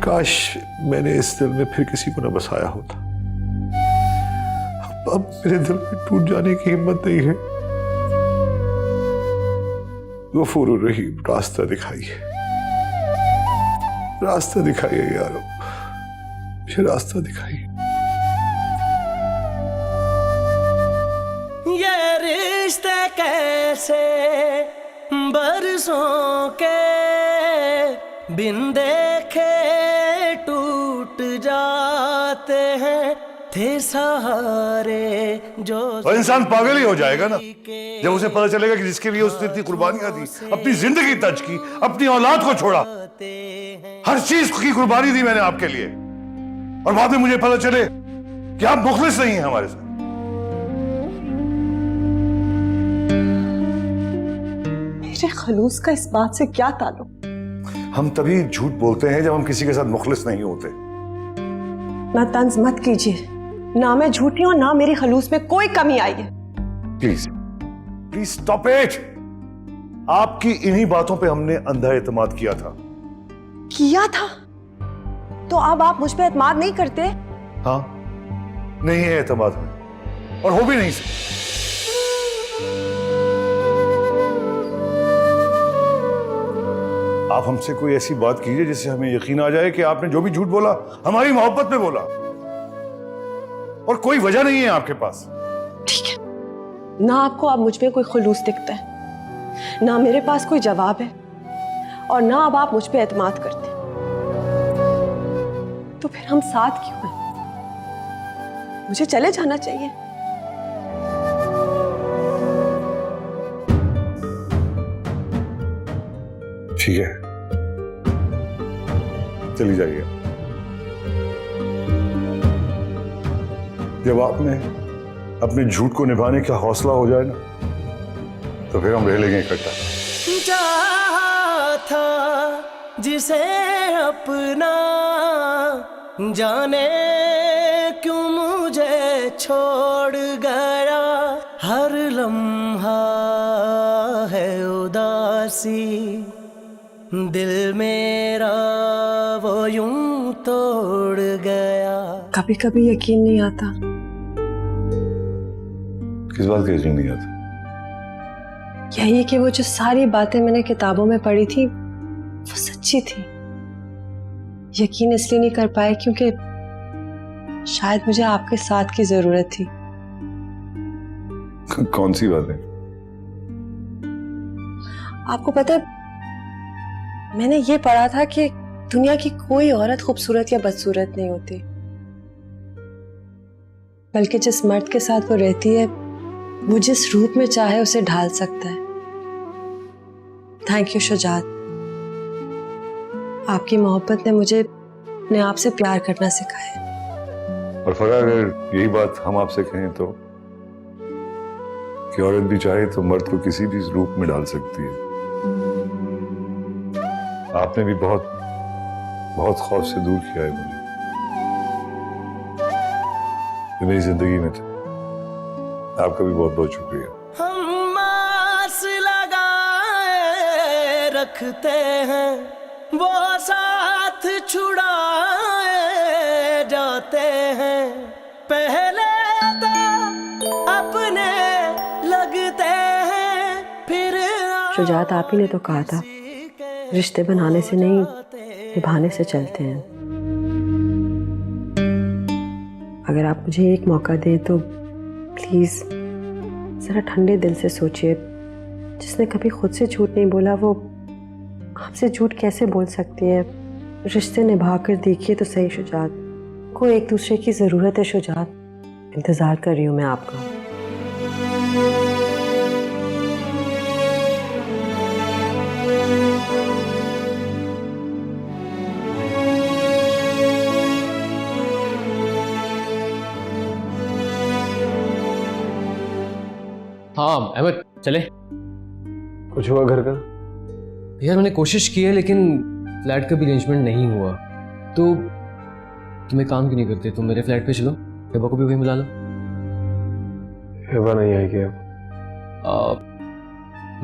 काश मैंने इस दिल में फिर किसी को न बसाया होता। अब मेरे दिल में टूट जाने की हिम्मत नहीं है। गफूर रहीम, रास्ता दिखाइए, रास्ता दिखाइए यारो, मुझे रास्ता दिखाइए। ये रिश्ते कैसे बरसों के बिन देखे टूट जाते हैं, थे सहारे जो। और इंसान पागल ही हो जाएगा ना जब उसे पता चलेगा कि जिसके लिए उसने इतनी कुर्बानियां दी, अपनी जिंदगी तज की, अपनी औलाद को छोड़ा, हर चीज की कुर्बानी दी मैंने आपके लिए, और बाद में मुझे पता चले कि आप मुखलिस नहीं हैं हमारे साथ। मेरे खलूस का इस बात से क्या ताल्लुक? हम तभी झूठ बोलते हैं जब हम किसी के साथ मुखलिस नहीं होते। ना तंज मत कीजिए, ना मैं झूठी हूं, ना मेरी खलूस में कोई कमी आई है। Please please stop it. आपकी इन्हीं बातों पे हमने अंधा एतमाद किया था। किया था तो अब आप मुझ पे एतमाद नहीं करते? हाँ, नहीं है एतमाद में, और हो भी नहीं सकता। आप हमसे कोई ऐसी बात कीजिए जिससे हमें यकीन आ जाए कि आपने जो भी झूठ बोला हमारी मोहब्बत में बोला, और कोई वजह नहीं है आपके पास। ठीक है, ना आपको अब मुझ में कोई खुलूस दिखता है, ना मेरे पास कोई जवाब है, और ना अब आप मुझ पे एतमाद करते, तो फिर हम साथ क्यों हैं? मुझे चले जाना चाहिए। ठीक है, चली जाइए। जब आपने अपने झूठ को निभाने का हौसला हो जाए ना, तो फिर हम रह लेंगे इकट्ठा। चाहा था जिसे अपना, जाने क्यों मुझे छोड़ गया, हर लम्हा है उदासी, दिल मेरा वो यूं तोड़ गया। कभी कभी यकीन नहीं आता। किस बात का यकीन नहीं आता? यही कि वो जो सारी बातें मैंने किताबों में पढ़ी थी वो सच्ची थी। यकीन इसलिए नहीं कर पाए क्योंकि शायद मुझे आपके साथ की जरूरत थी। कौन सी बात है? आपको पता है, मैंने ये पढ़ा था कि दुनिया की कोई औरत खूबसूरत या बदसूरत नहीं होती, बल्कि जिस मर्द के साथ वो रहती है वो जिस रूप में चाहे उसे ढाल सकता है। थैंक यू शुजात, आपकी मोहब्बत ने मुझे अपने आप से प्यार करना सिखाया। और फरा, अगर यही बात हम आपसे कहें तो, कि औरत भी चाहे तो मर्द को किसी भी रूप में डाल सकती है। आपने भी बहुत बहुत खौफ से दूर किया है मुझे, जो मेरी जिंदगी में थे। आपका भी बहुत बहुत शुक्रिया। हम आस लगाए रखते हैं, वो साथ छुड़ाए जाते हैं, पहले तो अपने लगते हैं, फिर शुजात, आप ही ने तो कहा था रिश्ते बनाने से नहीं निभाने से चलते हैं। अगर आप मुझे एक मौका दें तो प्लीज जरा ठंडे दिल से सोचिए। जिसने कभी खुद से झूठ नहीं बोला वो आपसे झूठ कैसे बोल सकती है? रिश्ते निभा कर देखिए तो सही शुजात, को एक दूसरे की जरूरत है शुजात। इंतजार कर रही हूं मैं आपका। हाँ अहमद, चले। कुछ हुआ घर का? यार मैंने कोशिश की है लेकिन फ्लैट का भी अरेंजमेंट नहीं हुआ, तो तुम एक काम क्यों नहीं करते, तुम मेरे फ्लैट पे चलो, हिबा को भी वहीं बुला लो। हिबा नहीं आई क्या?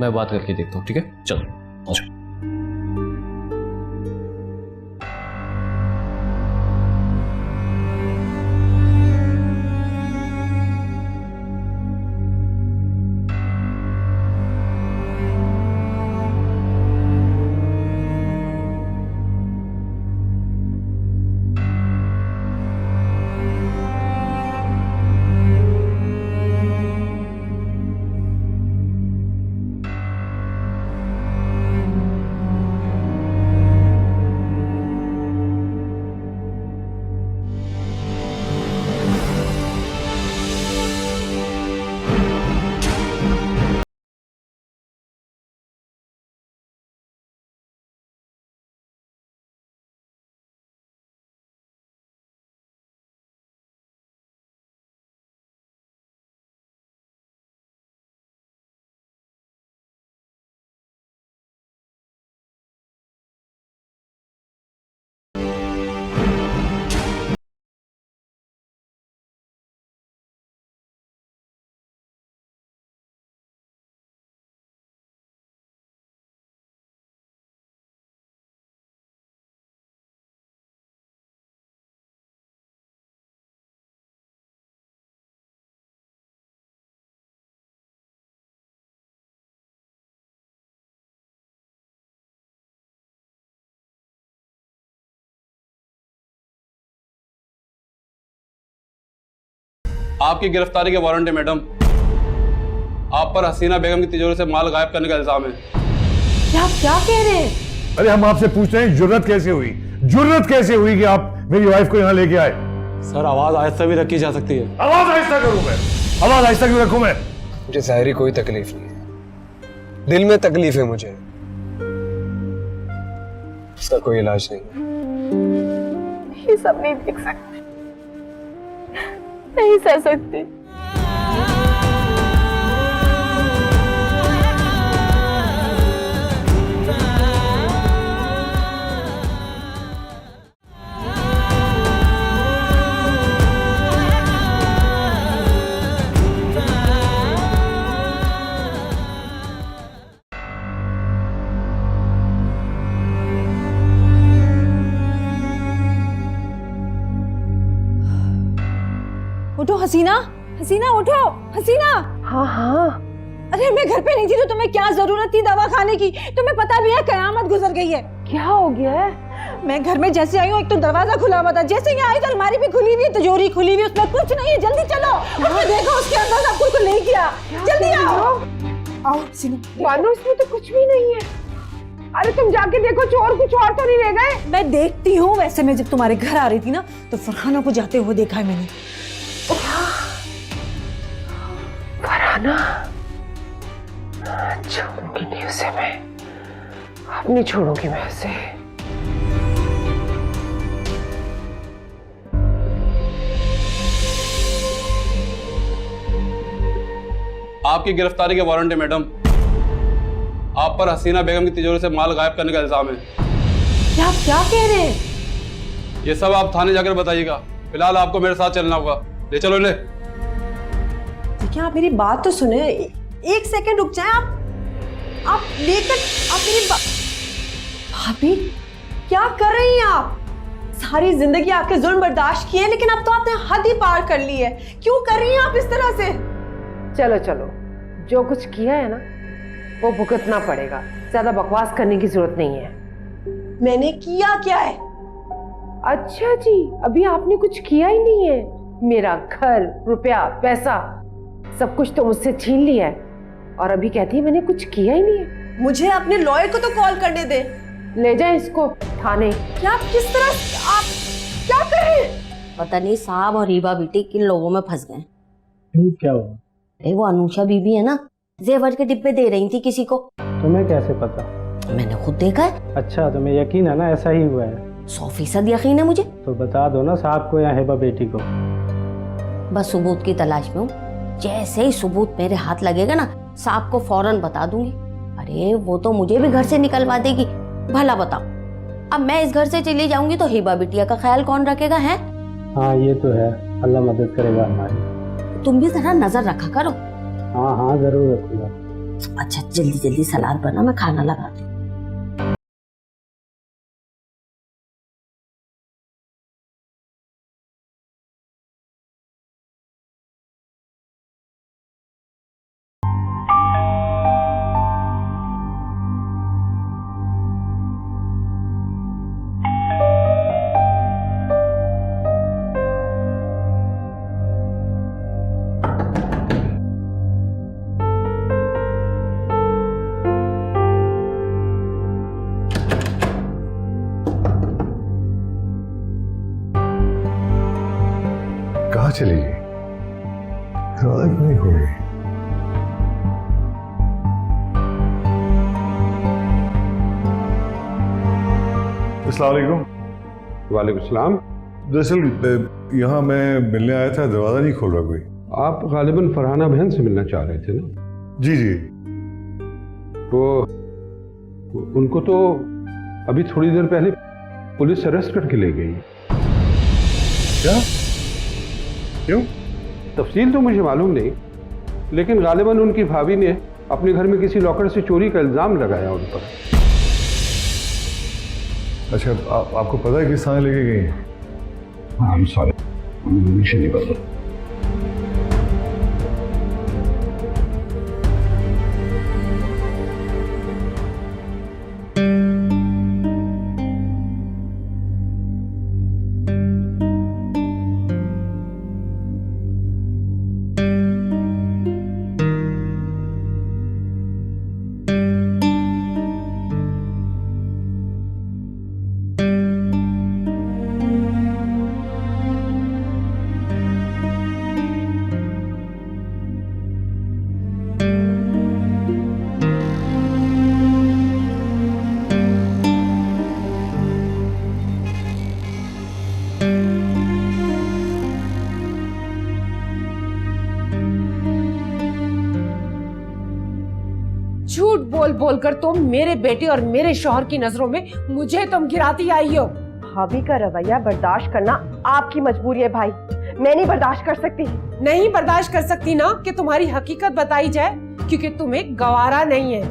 मैं बात करके देखता हूँ, ठीक है? चलो आओ। आपकी गिरफ्तारी के वारंट है मैडम। आप पर हसीना बेगम की तिजोरी से माल गायब करने का इल्जाम है। क्या कह रहे हैं? अरे हम आपसे पूछ रहे हैं, जुर्रत कैसे हुई, जुर्रत कैसे हुई कि आप मेरी वाइफ को यहाँ लेके आए? सर आवाज आहिस्ता भी रखी जा सकती है। आवाज आहिस्ता करूं मैं? आवाज आहिस्ता क्यों रखूं मैं? मुझे ज़ाहिरी कोई तकलीफ नहीं है, दिल में तकलीफ है मुझे, इसका कोई इलाज नहीं है। ये सब नहीं देख सकते, नहीं सह सकती। उठो हसीना, हसीना उठो, हसीना। हाँ हाँ। अरे मैं घर पे नहीं थी तो तुम्हें क्या जरूरत थी दवा खाने की? तुम्हें पता भी है कयामत गुजर गई है। क्या हो गया है? मैं घर में जैसे आई हूँ एक तो दरवाजा खुला हुआ था, जैसे यहाँ आई तो अलमारी भी खुली हुई है, तिजोरी खुली हुई है, उसमें कुछ नहीं है। जल्दी चलो, उसमें देखो उसके अंदर सब कुछ तो नहीं किया। जल्दी आओ, आओ हसीना। मानो इसमें तो कुछ भी नहीं है। अरे तुम जाके देखो, चोर कुछ और तो नहीं ले गए? मैं देखती हूँ। वैसे मैं जब तुम्हारे घर आ रही थी ना तो फरहाना को जाते हुए देखा है मैंने। फरहाना छोड़ूंगी नहीं उसे मैं, अब नहीं छोड़ूंगी मैं उसे। आपकी गिरफ्तारी के वारंट है मैडम। आप पर हसीना बेगम की तिजोरी से माल गायब करने का इल्जाम है। क्या कह रहे हैं? ये सब आप थाने जाकर बताइएगा। फिलहाल आपको मेरे साथ चलना होगा। ले चलो इन्हें। देखिए आप मेरी बात तो सुने, एक सेकंड रुक जाएं आप लेकर आप मेरी भाभी क्या कर रही हैं आप? सारी जिंदगी आपके जुल्म बर्दाश्त किए लेकिन अब तो आपने हद ही पार कर ली है। क्यों कर रही हैं आप इस तरह से? चलो चलो, जो कुछ किया है ना वो भुगतना पड़ेगा। ज्यादा बकवास करने की जरूरत नहीं है। मैंने किया क्या है? अच्छा जी, अभी आपने कुछ किया ही नहीं है। मेरा घर, रुपया, पैसा सब कुछ तो मुझसे छीन लिया है और अभी कहती है मैंने कुछ किया ही नहीं है। मुझे अपने लॉयर को तो कॉल करने दे। ले जाए इसको थाने। क्या किस तरह आप क्या कर रहे हैं? पता नहीं साहब और रीबा बेटी किन लोगों में फंस गए। क्या हुआ? अरे वो अनुषा बीबी है ना, जेवर के डिब्बे दे रही थी किसी को। तुम्हें कैसे पता? मैंने खुद देखा है। अच्छा, तुम्हें यकीन है ना ऐसा ही हुआ है? 100% यकीन है मुझे। तो बता दो ना साहब को या हेबा बेटी को। बस सबूत की तलाश में हूँ। जैसे ही सबूत मेरे हाथ लगेगा ना साहब को फौरन बता दूंगी। अरे वो तो मुझे भी घर से निकलवा देगी। भला बताओ, अब मैं इस घर से चली जाऊंगी तो हिबा बिटिया का ख्याल कौन रखेगा? है हाँ ये तो है, अल्लाह मदद करेगा हमारी। तुम भी जरा नजर रखा करो। हाँ हाँ जरूर रखूंगा। अच्छा जल्दी जल्दी सलाद बना, मैं खाना लगाती हूँ। कहाँ चली गई? दरवाजा क्यों नहीं खोल रही? अस्सलाम वालेकुम। वालेकुम सलाम। दरअसल यहाँ मैं मिलने आया था, दरवाजा नहीं खोल रहा कोई। आप गालिबन फरहाना बहन से मिलना चाह रहे थे ना? जी जी। तो उनको तो अभी थोड़ी देर पहले पुलिस अरेस्ट करके ले गई। क्या? क्यों? तफसील तो मुझे मालूम नहीं, लेकिन गालिबन उनकी भाभी ने अपने घर में किसी लॉकर से चोरी का इल्जाम लगाया उन पर। अच्छा, आपको पता है किस थाने लेके गई? हाँ हम सारे, मुझे नहीं पता। झूठ बोल बोल कर तुम मेरे बेटे और मेरे शौहर की नजरों में मुझे तुम गिराती आई हो। भाभी का रवैया बर्दाश्त करना आपकी मजबूरी है भाई, मैं नहीं बर्दाश्त कर सकती। नहीं बर्दाश्त कर सकती ना कि तुम्हारी हकीकत बताई जाए, क्योंकि तुम्हें गवारा नहीं है।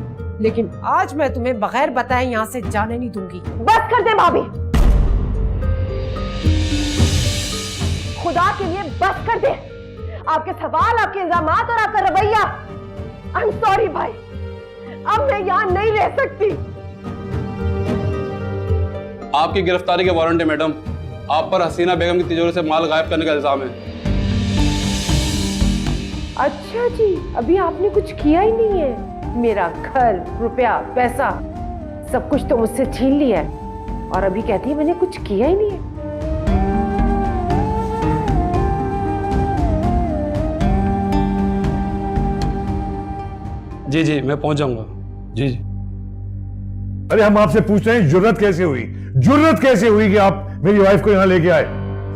लेकिन आज मैं तुम्हें बगैर बताए यहाँ से जाने नहीं दूंगी। बस कर दे भाभी, खुदा के लिए बस कर दे। आपके सवाल, आपके इल्जामात और आपका रवैया। आई एम सॉरी भाई, अब मैं यहाँ नहीं रह सकती। आपकी गिरफ्तारी के वारंट है मैडम। आप पर हसीना बेगम की तिजोरी से माल गायब करने का इल्जाम है। अच्छा जी, अभी आपने कुछ किया ही नहीं है। मेरा घर, रुपया, पैसा सब कुछ तो मुझसे छीन लिया है और अभी कहती है मैंने कुछ किया ही नहीं है। जी जी, मैं पहुंच जाऊंगा। जी जी। अरे हम आपसे पूछते हैं, जुर्रत कैसे हुई, जुर्रत कैसे हुई कि आप मेरी वाइफ को यहाँ लेके आए?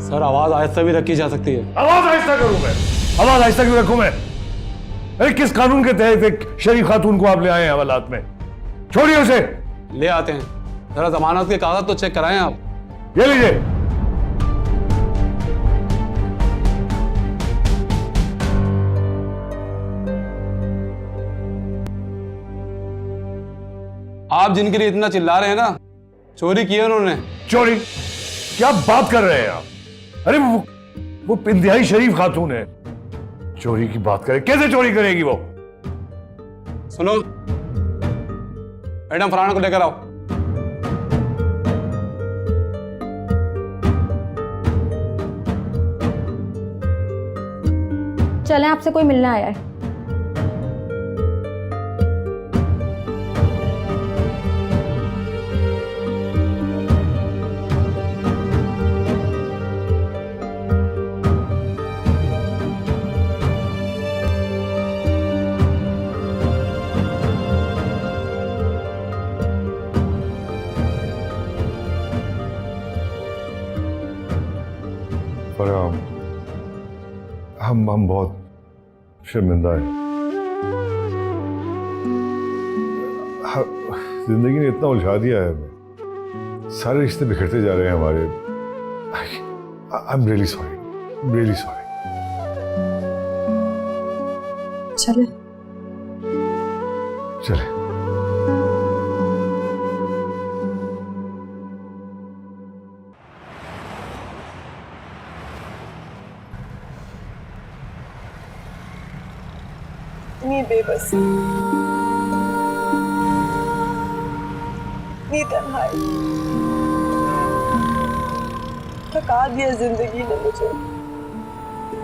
सर, आवाज आहिस्ता भी रखी जा सकती है। आवाज आहिस्ता करूं मैं? आवाज आहिस्ता क्यों रखूं मैं? अरे किस कानून के तहत एक शरीफ खातून को आप ले आए हैं हवालात में? छोड़िए उसे। ले आते हैं, जरा जमानत के कागज तो चेक कराएं आप। ये लीजिए। आप जिनके लिए इतना चिल्ला रहे हैं ना, चोरी की है उन्होंने। चोरी? क्या बात कर रहे हैं आप? अरे वो इंतहाई शरीफ खातून है, चोरी की बात करे? कैसे चोरी करेगी वो? सुनो मैडम, फरहाना को लेकर आओ। चलें, आपसे कोई मिलने आया है। पर हम बहुत शर्मिंदा हैं। जिंदगी ने इतना उलझा दिया है हमें, सारे रिश्ते बिखरते जा रहे हैं हमारे। I am really sorry, really sorry. चले चले। इतनी बेबसी, इतनी तन्हाई, थका दिया जिंदगी ने मुझे।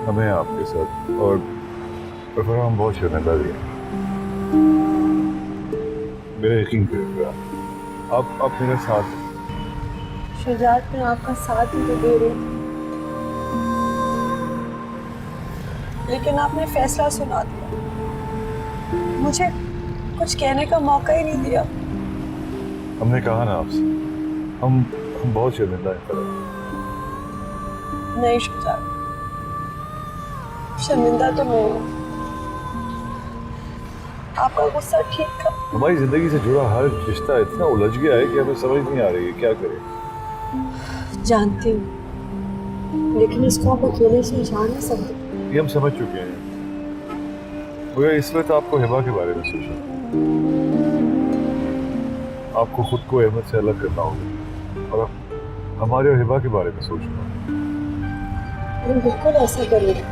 हमें आपके साथ और हम बहुत शर्मिंदा भी हैं। मेरा यकीन करिएगा, आप मेरे साथ हैं। शुजात, मैं आपका साथ ही तो दे रही थी, लेकिन आपने फैसला सुना दिया, मुझे कुछ कहने का मौका ही नहीं दिया। हमने कहा ना आपसे, हम बहुत शर्मिंदा हैं। नहीं शुजात, शर्मिंदा तो मैं हूँ, आपका गुस्सा ठीक था। हमारी जिंदगी से जुड़ा हर रिश्ता इतना उलझ गया है कि हमें समझ नहीं आ रही है क्या करें। जानती हूँ, लेकिन इसको आप अकेले सुलझा नहीं सकते। ये हम समझ चुके हैं, मगर इस वक्त आपको हिबा के बारे में सोचना, आपको खुद को अहमद से अलग करना होगा और हमारे और हिबा के बारे में सोचना। मैं बिल्कुल ऐसा करूँगी।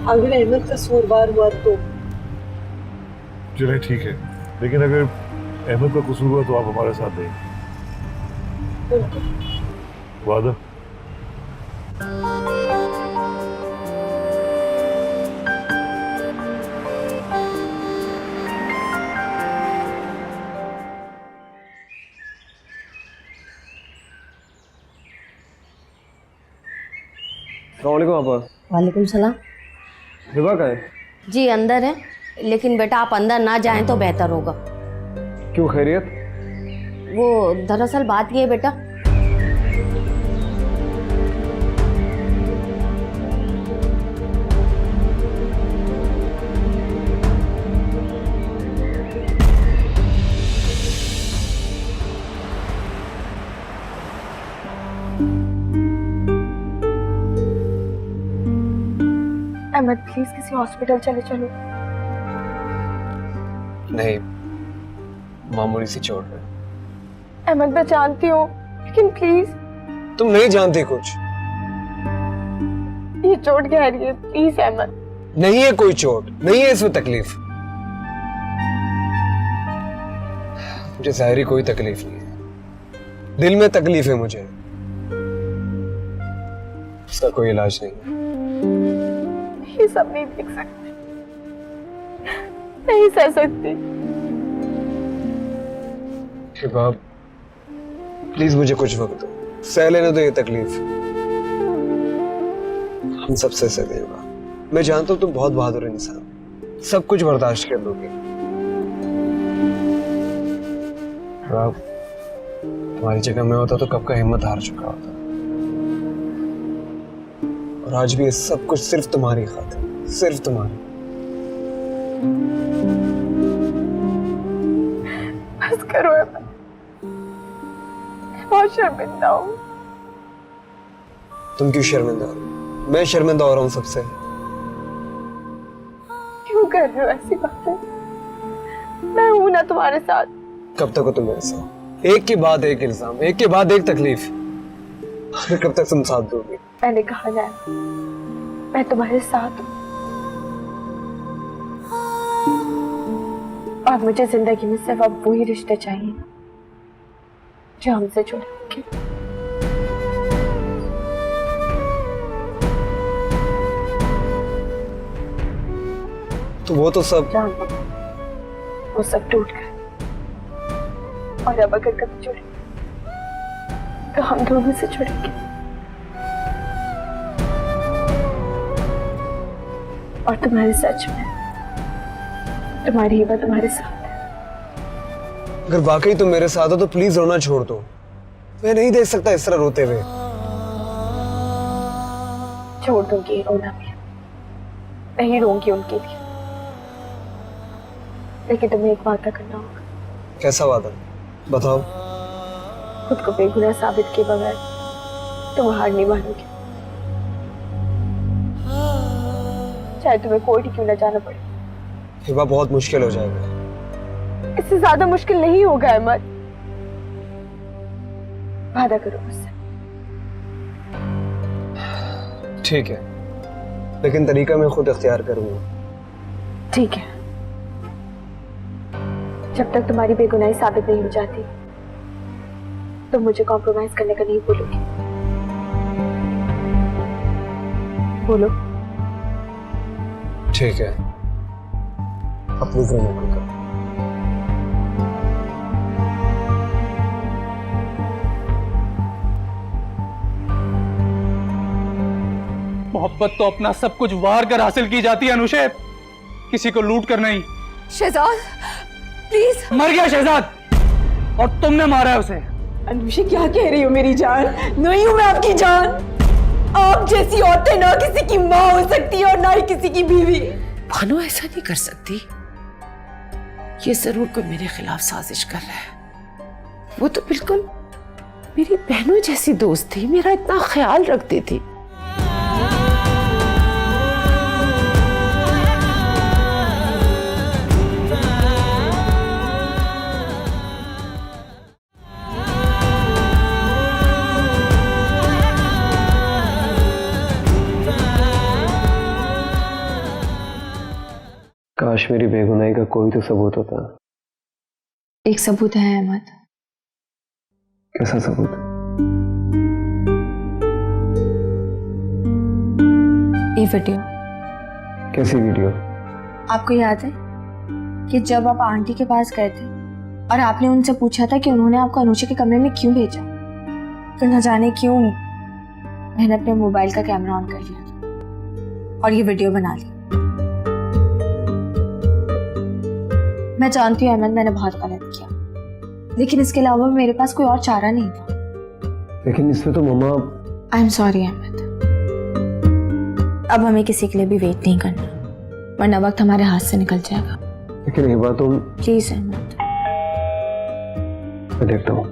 अगर अहमद का कसूरवार हुआ तो? चलिए ठीक है, लेकिन अगर अहमद का कसूर हुआ तो आप हमारा साथ देंगे? वादा? अस्सलामुअलैकुम आपा। वालेकुम सलाम। हिबा कहाँ है? जी अंदर है, लेकिन बेटा आप अंदर ना जाएं तो बेहतर होगा। क्यों, खैरियत? वो दरअसल बात ये है बेटा, अहमद प्लीज किसी हॉस्पिटल चले चलो। नहीं, मामूली सी चोट है। अहमद मैं जानती हूँ लेकिन प्लीज। तुम नहीं जानती कुछ। ये चोट गहरी है, प्लीज अहमद। नहीं है कोई चोट, नहीं है इसमें तकलीफ। मुझे ज़ाहिरी कोई तकलीफ नहीं है, दिल में तकलीफ है मुझे। उसका कोई इलाज नहीं है। ये सब नहीं देख सकती, नहीं सह सकती। बाब प्लीज मुझे कुछ वक्त दो, सह लेने दो ये तकलीफ। हम सब सह सकते हैं। मैं जानता हूं तुम बहुत बहादुर इंसान, सब कुछ बर्दाश्त कर लोगे। बाब तुम्हारी जगह मैं होता तो कब का हिम्मत हार चुका होता। और आज भी ये सब कुछ सिर्फ तुम्हारी खातिर, सिर्फ तुम्हारी। बस करो अहमद, बहुत शर्मिंदा हूँ। तुम क्यों शर्मिंदा हो? मैं शर्मिंदा हो रहा हूँ सबसे। क्यों कर रहे हो ऐसी बातें? मैं हूं ना तुम्हारे साथ। कब तक हो तुम मेरे साथ? एक के बाद एक इल्जाम, एक के बाद एक तकलीफ। आखिर कब तक तुम साथ दोगे? मैंने कहा ना, मैं तुम्हारे साथ हूँ और मुझे जिंदगी में सिर्फ अब वही रिश्ते चाहिए जो हमसे जुड़े होंगे। तो वो तो सब जान लो, वो सब टूट गए और अब अगर कभी जुड़े तो हम दोनों से जुड़ेंगे। और तुम्हारे सच में तुम्हारी हिम्मत तुम्हारे साथ है। अगर वाकई तुम मेरे साथ हो तो प्लीज रोना छोड़ दो। मैं नहीं देख सकता इस तरह रोते हुए। छोड़ दूंगी रोना भी, नहीं रोऊंगी उनके लिए, लेकिन तुम्हें एक वादा करना होगा। कैसा वादा? बताओ। खुद को बेगुनाह साबित किए बगैर तुम हार नहीं मानोगे, चाहे तुम्हें कोर्ट ही क्यों न जाना पड़े। ये बात बहुत मुश्किल हो जाएगा। इससे ज्यादा मुश्किल नहीं होगा अहमद। वादा करो मुझसे। ठीक है, लेकिन तरीका मैं खुद इख्तियार करूंगा। ठीक है, जब तक तुम्हारी बेगुनाही साबित नहीं हो जाती तो मुझे कॉम्प्रोमाइज करने का नहीं बोलोगे। बोलो। ठीक है, अपनी ज़िंदगी को करो। मोहब्बत तो अपना सब कुछ वार कर हासिल की जाती है अनुशेप, किसी को लूट कर नहीं। शहजाद प्लीज। मर गया शहजाद और तुमने मारा है उसे। अनुषे क्या कह रही हो मेरी जान? नहीं हूं मैं आपकी जान। आप जैसी औरतें ना किसी की माँ हो सकती है और ना ही किसी की बीवी। भानु ऐसा नहीं कर सकती, ये जरूर कोई मेरे खिलाफ साजिश कर रहा है। वो तो बिल्कुल मेरी बहनों जैसी दोस्त थी, मेरा इतना ख्याल रखती थी। काश मेरी बेगुनाही का कोई तो सबूत होता। एक सबूत है अहमद। कैसा सबूत? ये वीडियो। कैसी वीडियो? आपको याद है कि जब आप आंटी के पास गए थे और आपने उनसे पूछा था कि उन्होंने आपको अनुषा के कमरे में क्यों भेजा, तो न जाने क्यों मैंने अपने मोबाइल का कैमरा ऑन कर लिया और ये वीडियो बना ली। मैं जानती हूँ अहमद, मैंने बहुत गलत किया, लेकिन इसके अलावा मेरे पास कोई और चारा नहीं था। लेकिन इसमें तो मम्मा। आई एम सॉरी अहमद, अब हमें किसी के लिए भी वेट नहीं करना, वरना वक्त हमारे हाथ से निकल जाएगा। लेकिन ये बात तुम। प्लीज अहमद। मैं देखता हूँ।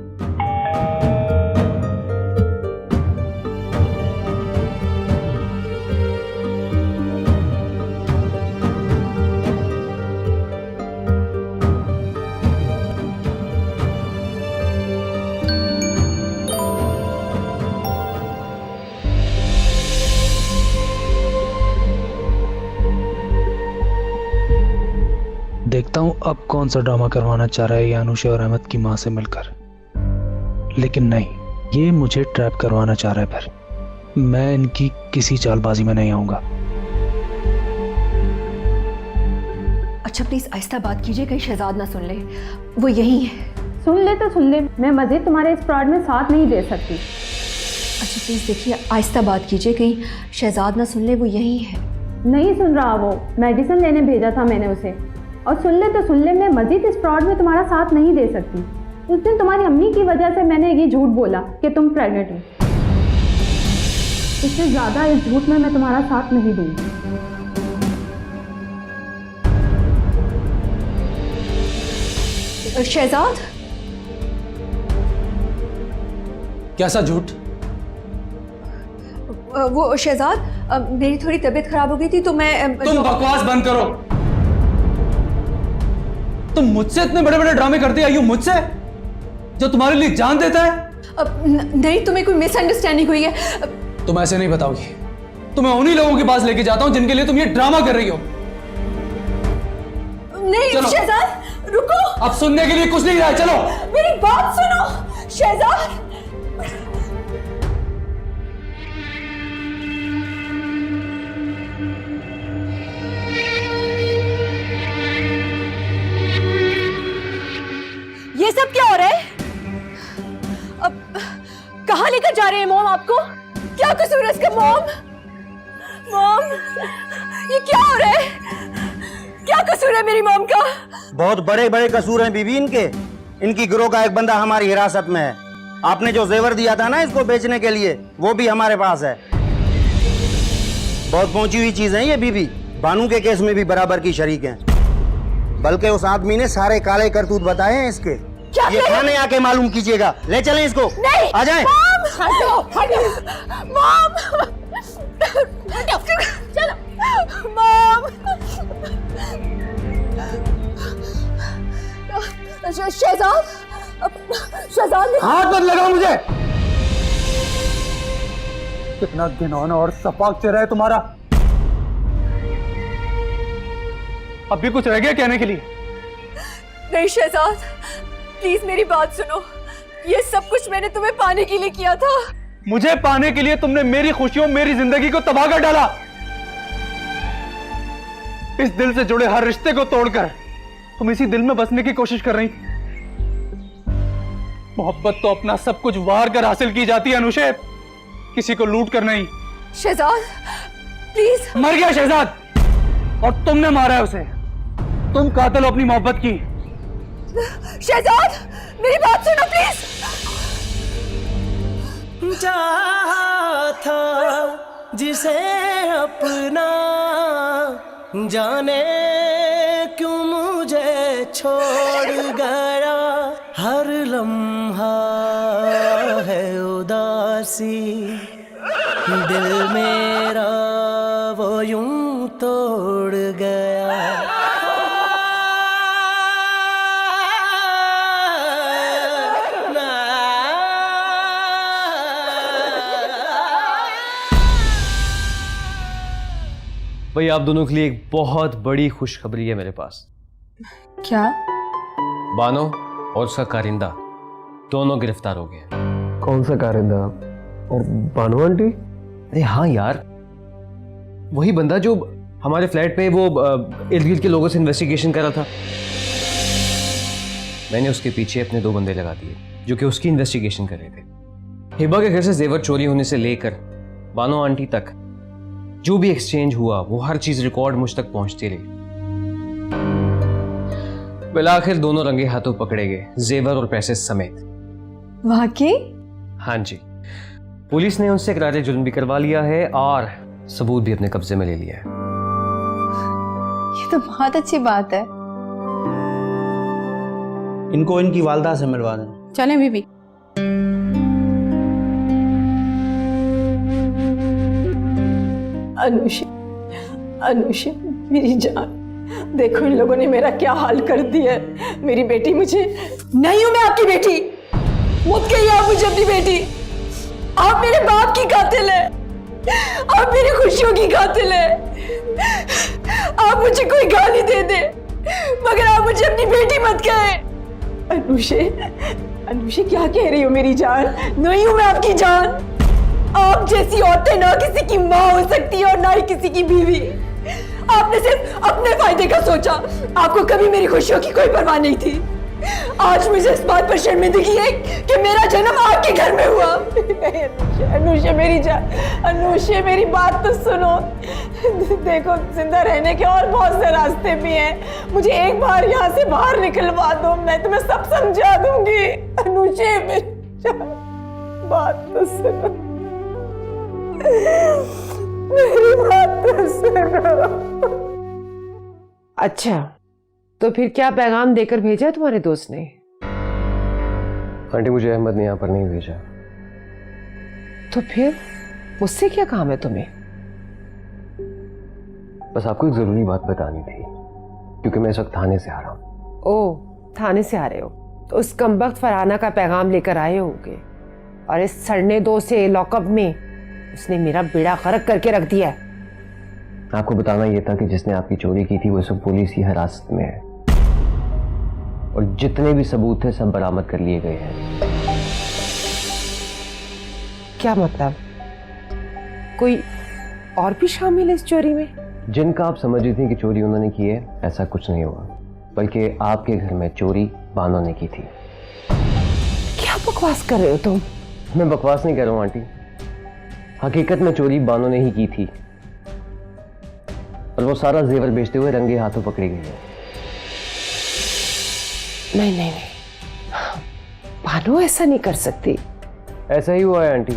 सकता हूँ अब कौन सा ड्रामा करवाना चाह रहा है ये अनुषा और अहमद की माँ से मिलकर, लेकिन नहीं, ये मुझे ट्रैप करवाना चाह रहा है। फिर मैं इनकी किसी चालबाजी में नहीं आऊंगा। अच्छा प्लीज आहिस्ता बात कीजिए, कहीं शहजाद ना सुन ले। वो यही है। सुन ले तो सुन ले, मैं मजीद तुम्हारे इस फ्रॉड में साथ नहीं दे सकती। अच्छा प्लीज देखिए, आहिस्ता बात कीजिए, कहीं शहजाद ना सुन ले। वो यही है। नहीं सुन रहा वो, मेडिसिन लेने भेजा था मैंने उसे। और सुन ले तो सुन ले, मैं मजीद इस फ्रॉड में तुम्हारा साथ नहीं दे सकती। उस दिन तुम्हारी अम्मी की वजह से मैंने ये झूठ बोला कि तुम प्रेग्नेंट हो। इससे ज़्यादा इस झूठ में मैं तुम्हारा साथ नहीं दूंगी। शहजाद, कैसा झूठ? वो शहजाद, मेरी थोड़ी तबीयत खराब हो गई थी तो मैं तुम बकवास बंद करो। तुम मुझसे इतने बड़े बड़े ड्रामे करती आई हो, मुझसे जो तुम्हारे लिए जान देता है। नहीं, तुम्हें कोई मिसअंडरस्टैंडिंग हुई है। तुम ऐसे नहीं बताओगी। तुम्हें उन्हीं लोगों के पास लेके जाता हूं जिनके लिए तुम ये ड्रामा कर रही हो। नहीं शहजाद, रुको। अब सुनने के लिए कुछ नहीं रहा, चलो मेरी बात सुनो शहजाद। ये सब क्या हो रहा है? अब कहाँ लेकर जा रहे हैं मॉम आपको? क्या कसूर है इसका मॉम? मॉम, ये क्या हो रहा है? क्या कसूर है मेरी मॉम का? बहुत बड़े बड़े कसूर हैं बीबी इनके। इनकी गिरोह का एक बंदा हमारी हिरासत में है। आपने जो जेवर दिया था ना इसको बेचने के लिए, वो भी हमारे पास है। बहुत पहुंची हुई चीज है ये बीबी। बानू के केस में भी बराबर की शरीक हैं। बल्कि उस आदमी ने सारे काले करतूत बताए हैं इसके। ये थाने आके मालूम कीजिएगा। ले चलें इसको। नहीं, आ जाएं। मॉम, चलो मॉम। शहजाद, शहजाद हाथ मत लगाओ मुझे। कितना घिनौना और सफाक चेहरा है तुम्हारा। अब भी कुछ रह गया कहने के लिए? नहीं शहजाद, प्लीज मेरी बात सुनो। ये सब कुछ मैंने तुम्हें पाने के लिए किया था। मुझे पाने के लिए तुमने मेरी खुशियों, मेरी जिंदगी को तबाह कर डाला। इस दिल से जुड़े हर रिश्ते को तोड़कर तुम इसी दिल में बसने की कोशिश कर रही। मोहब्बत तो अपना सब कुछ वार कर हासिल की जाती है अनुषे, किसी को लूट कर नहीं। शहजाद प्लीज। मर गया शहजाद और तुमने मारा है उसे। तुम कातिल हो अपनी मोहब्बत की। शहजाद मेरी बात सुनो प्लीज। चाहा था जिसे अपना, जाने क्यों मुझे छोड़ गया। हर लम्हा है उदासी, दिल मेरा वो यूं तोड़ गया। भाई आप दोनों के लिए एक बहुत बड़ी खुशखबरी है मेरे पास। क्या? बानो और उसका कारिंदा दोनों गिरफ्तार हो गए। कौन सा कारिंदा? और बानो आंटी? अरे हाँ यार, वही बंदा जो हमारे फ्लैट पे वो इर्द गिर्द के लोगों से इन्वेस्टिगेशन कर रहा था। मैंने उसके पीछे अपने 2 बंदे लगा दिए जो कि उसकी इन्वेस्टिगेशन कर रहे थे। हिबा के घर से जेवर चोरी होने से लेकर बानो आंटी तक जो भी एक्सचेंज हुआ वो हर चीज रिकॉर्ड मुझ तक पहुंचती रही। आखिर दोनों रंगे हाथों पकड़े गए, जेवर और पैसे समेत। वाकई? हाँ जी, पुलिस ने उनसे इकरार जुर्म भी करवा लिया है और सबूत भी अपने कब्जे में ले लिया है। ये तो बहुत अच्छी बात है। इनको इनकी वालदा से मिलवा दें। चलें बीबी। अनुषा, अनुषा मेरी जान, देखो इन लोगों ने मेरा क्या हाल कर दिया है। मेरी बेटी मुझे नहीं हूं मैं आपकी बेटी। मत कहिए आप मुझे अपनी बेटी। आप मेरे बाप की कातिल है। आप मेरी खुशियों की कातिल है। आप मुझे कोई गाली दे दे, मगर आप मुझे अपनी बेटी मत कहें। अनुषे, अनुषे क्या कह रही हो मेरी जान? नहीं हूं मैं आपकी जान। आप जैसी औरतें ना किसी की माँ हो सकती है और ना ही किसी की बीवी। आपने सिर्फ अपने फायदे का सोचा, आपको कभी मेरी खुशियों की कोई परवाह नहीं थी। आज मुझे इस बात पर शर्मिंदगी है कि मेरा जन्म आपके घर में हुआ। अनुषे मेरी जान, अनुषे मेरी बात तो सुनो। देखो, जिंदा रहने के और बहुत से रास्ते भी हैं। मुझे एक बार यहाँ से बाहर निकलवा दो, मैं तुम्हें सब समझा दूंगी। अनुषे मेरी जान, बात तो सुनो, मेरी बात तो सुनो। अच्छा, तो फिर क्या पैगाम देकर भेजा है तुम्हारे दोस्त ने? आंटी, मुझे अहमद ने यहाँ पर नहीं भेजा। तो फिर मुझसे क्या काम है तुम्हें? बस आपको एक जरूरी बात बतानी थी, क्योंकि मैं इस वक्त थाने से आ रहा हूँ। ओह, थाने से आ रहे हो? तो उस कमबख्त फरहाना का पैगाम लेकर आए होंगे, और इस सड़ने दो से लॉकअप में उसने मेरा बेड़ा गर्क करके रख दिया है। आपको बताना यह था कि जिसने आपकी चोरी की थी वो सब पुलिस की हिरासत में है, और जितने भी सबूत थे सब बरामद कर लिए गए हैं। क्या मतलब? कोई और भी शामिल है इस चोरी में? जिनका आप समझ रही थी कि चोरी उन्होंने की है, ऐसा कुछ नहीं हुआ, बल्कि आपके घर में चोरी बानो ने की थी। क्या बकवास कर रहे हो तुम? मैं बकवास नहीं कर रहा हूँ आंटी, हकीकत में चोरी बानो ने ही की थी, और वो सारा जेवर बेचते हुए रंगे हाथों पकड़ी गई है। नहीं नहीं नहीं, बानो ऐसा नहीं कर सकती। ऐसा ही हुआ है आंटी।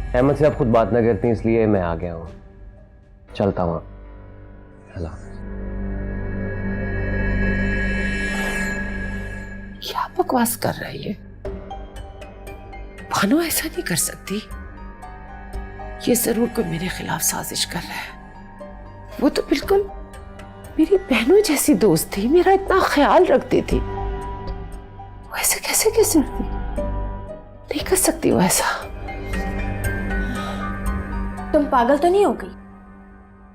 अहमद से आप खुद बात ना करती, इसलिए मैं आ गया हूँ। चलता हूँ। अल्लाह। क्या बकवास कर रही है? बानो ऐसा नहीं कर सकती। ये जरूर कोई मेरे खिलाफ साजिश कर रहा है। वो तो बिल्कुल मेरी बहनों जैसी दोस्त थी, मेरा इतना ख्याल रखती थी। वो ऐसे कैसे कर सकती? नहीं कर सकती वो ऐसा। तुम पागल तो नहीं हो गई?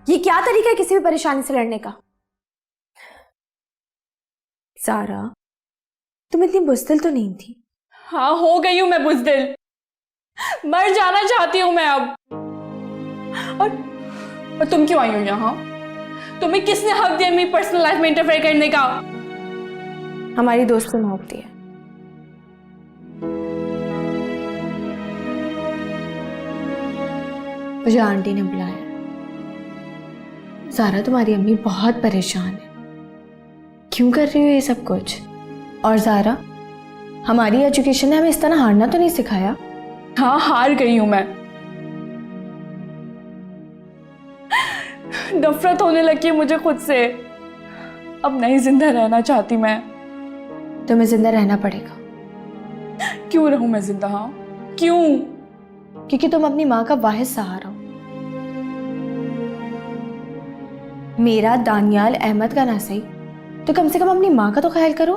ये क्या तरीका है किसी भी परेशानी से लड़ने का? सारा, तुम इतनी बुज़दिल तो नहीं थी। हाँ, हो गई हूं मैं बुज़दिल। मर जाना चाहती हूं मैं अब। और तुम क्यों आई हो यहाँ? तुम्हें किसने हक दिया मेरी पर्सनल लाइफ में इंटरफेयर करने का? हमारी दोस्त ने मौका दिया। मुझे आंटी ने बुलाया। सारा, तुम्हारी अम्मी बहुत परेशान है। क्यों कर रही हो ये सब कुछ? और ज़ारा, हमारी एजुकेशन ने हमें इस तरह हारना तो नहीं सिखाया। हाँ, हार गई हूं मैं। नफरत होने लगी है मुझे खुद से। अब नहीं जिंदा रहना चाहती मैं। तुम्हें जिंदा रहना पड़ेगा। क्यों रहूं मैं जिंदा? हाँ, क्यों? क्योंकि तुम अपनी माँ का वाहिद सहारा हो। मेरा, दानियाल, अहमद का ना सही तो कम से कम अपनी माँ का तो ख्याल करो।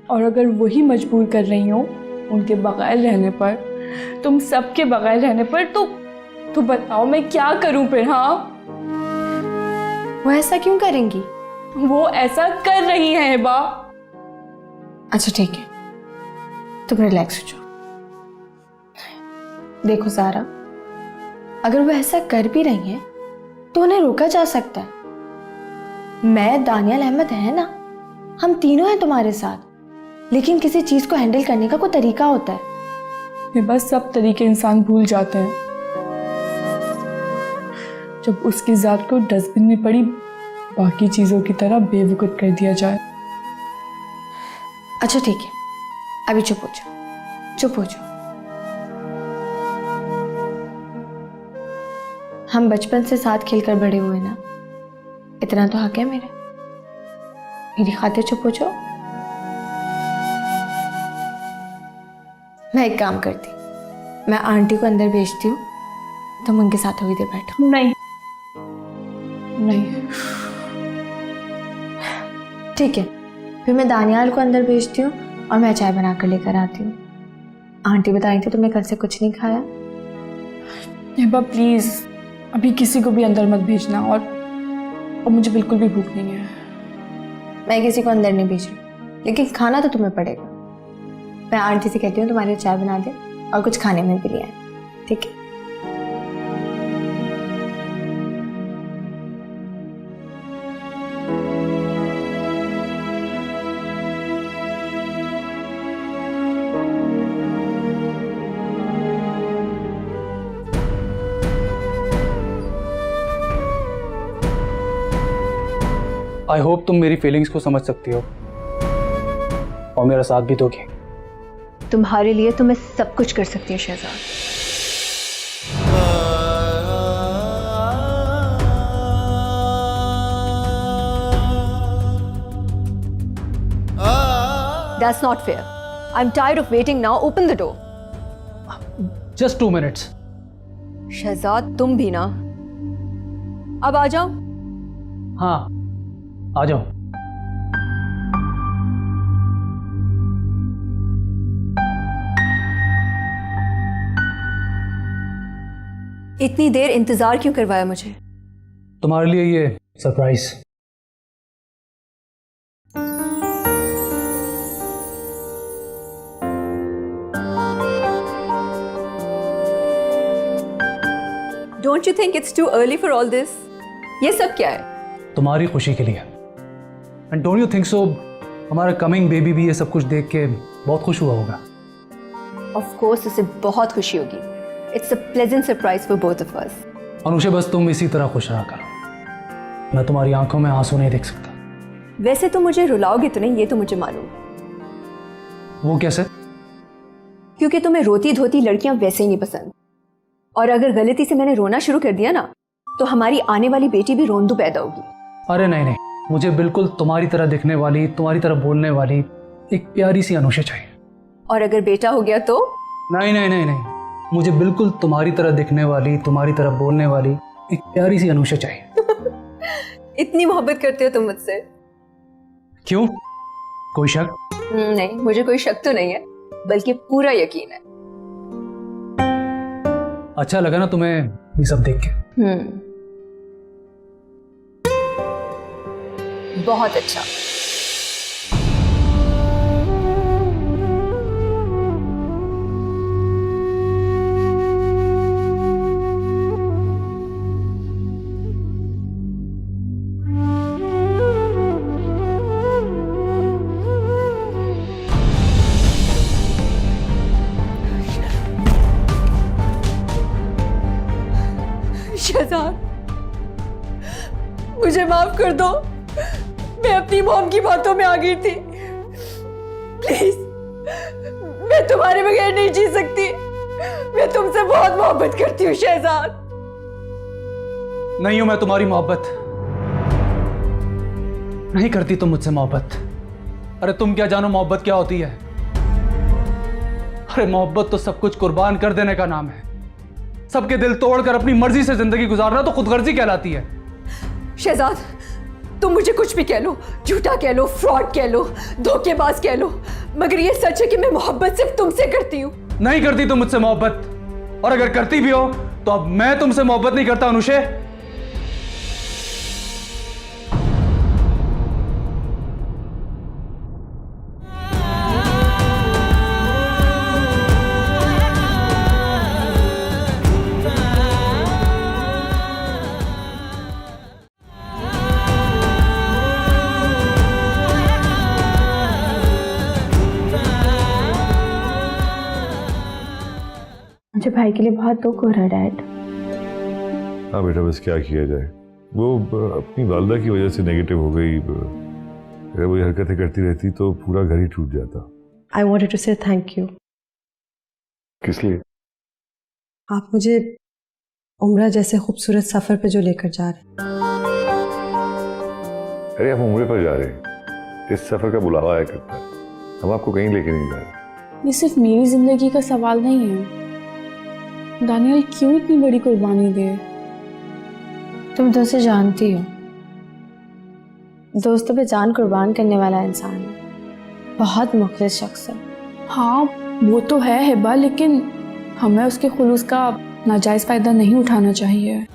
और अगर वही मजबूर कर रही हो उनके बगैर रहने पर, तुम सबके बगैर रहने पर, तो बताओ मैं क्या करूं फिर? हाँ, वो ऐसा क्यों करेंगी? वो ऐसा कर रही है हिबा। अच्छा ठीक है, तुम रिलैक्स हो जाओ। देखो सारा, अगर वो ऐसा कर भी रही हैं तो उन्हें रोका जा सकता है। मैं, दानियाल, अहमद है ना, हम तीनों हैं तुम्हारे साथ। लेकिन किसी चीज को हैंडल करने का कोई तरीका होता है। बस सब तरीके इंसान भूल जाते हैं जब उसकी जात को डस्टबिन में पड़ी बाकी चीजों की तरह बेवकूफ कर दिया जाए। अच्छा ठीक है, अभी चुप हो जाओ, चुप हो जाओ। हम बचपन से साथ खेलकर बड़े हुए ना, इतना तो हक है मेरी खातिर चुप हो जाओ। मैं एक काम करती, मैं आंटी को अंदर भेजती हूँ, तुम उनके साथ थोड़ी देर बैठो। नहीं नहीं, ठीक है, फिर मैं दानियाल को अंदर भेजती हूँ और मैं चाय बना कर लेकर आती हूँ। आंटी बताई थी तुमने कल से कुछ नहीं खाया। हिबा प्लीज, अभी किसी को भी अंदर मत भेजना। और और मुझे बिल्कुल भी भूख नहीं है। मैं किसी को अंदर नहीं भेज रही, लेकिन खाना तो तुम्हें पड़ेगा। मैं आंटी से कहती हूँ तुम्हारे लिए चाय बना दे और कुछ खाने में भी ले आए, ठीक है? आई होप तुम मेरी फीलिंग्स को समझ सकती हो और मेरा साथ भी दोगी। तुम्हारे लिए तो मैं सब कुछ कर सकती हूँ Shahzad. That's not fair. I'm tired of waiting now. Open the door. Just 2 minutes। Shahzad तुम भी ना, अब आ जाओ। हाँ आ जाओ। इतनी देर इंतजार क्यों करवाया मुझे? तुम्हारे लिए ये surprise. Don't you think it's too early for all this? ये सब क्या है? तुम्हारी खुशी के लिए। And don't you think so हमारा कमिंग बेबी भी ये सब कुछ देख के बहुत खुश हुआ होगा? Of course उसे बहुत खुशी होगी। It's a pleasant surprise for both of us. Anushe बस तुम इसी तरह खुश रहा करो। मैं तुम्हारी आंखों में आंसू नहीं देख सकता। वैसे तो मुझे रुलाओगे तो नहीं, ये तो मुझे मालूम। वो कैसे? क्योंकि तुम्हें रोती धोती लड़कियां वैसे ही नहीं पसंद। और अगर गलती से मैंने रोना शुरू कर दिया ना, तो हमारी आने वाली बेटी भी रोंदू पैदा होगी। अरे नहीं नहीं, मुझे बिल्कुल तुम्हारी तरह दिखने वाली, तुम्हारी तरह बोलने वाली एक प्यारी सी अनुषा चाहिए। और अगर बेटा हो गया तो? नहीं नहीं नहीं नहीं, मुझे बिल्कुल तुम्हारी तरह दिखने वाली, तुम्हारी तरह बोलने वाली एक प्यारी सी अनुषा चाहिए। इतनी मोहब्बत करते हो तुम मुझसे? क्यों, कोई शक? नहीं, मुझे कोई शक तो नहीं है, बल्कि पूरा यकीन है। अच्छा लगा ना तुम्हें ये सब देख के? बहुत अच्छा। शहजाद, मुझे माफ कर दो, मैं अपनी मॉम की बातों में आ गई थी। प्लीज, मैं तुम्हारे बगैर नहीं जी सकती। मैं तुमसे बहुत मोहब्बत करती हूँ शहजाद। नहीं हूं मैं तुम्हारी मोहब्बत, नहीं करती तुम मुझसे मोहब्बत। अरे तुम क्या जानो मोहब्बत क्या होती है? अरे मोहब्बत तो सब कुछ कुर्बान कर देने का नाम है। सबके दिल तोड़कर अपनी मर्जी से जिंदगी गुजारना तो खुदगर्जी कहलाती है। शहजाद, तुम मुझे कुछ भी कह लो, झूठा कह लो, फ्रॉड कह लो, धोखेबाज कह लो, मगर ये सच है कि मैं मोहब्बत सिर्फ तुमसे करती हूँ। नहीं करती तुम मुझसे मोहब्बत, और अगर करती भी हो तो अब मैं तुमसे मोहब्बत नहीं करता अनुषे। मुझे भाई के लिए बहुत दुख हो रहा है डैड। हाँ बेटा, बस क्या किया जाए, वो अपनी वालदा की वजह से नेगेटिव हो गई। अगर वही हरकतें करती रहती तो पूरा घर ही टूट जाता। आई वॉन्टेड टू से थैंक यू। किस लिए? आप मुझे उम्रा जैसे खूबसूरत सफर पे जो लेकर जा रहे। अरे आप उम्रे पर जा रहे हैं, इस सफर का बुलावा आया करता है, हम आपको कहीं लेके नहीं जा रहे। ये सिर्फ मेरी जिंदगी का सवाल नहीं है। दानियल क्यों इतनी बड़ी कुर्बानी दे? तुम तो उसे जानती हो, दोस्तों पे जान कुर्बान करने वाला इंसान है, बहुत मुखलिस शख्स है। हाँ वो तो है हिबा, लेकिन हमें उसके खुलूस का नाजायज फायदा नहीं उठाना चाहिए।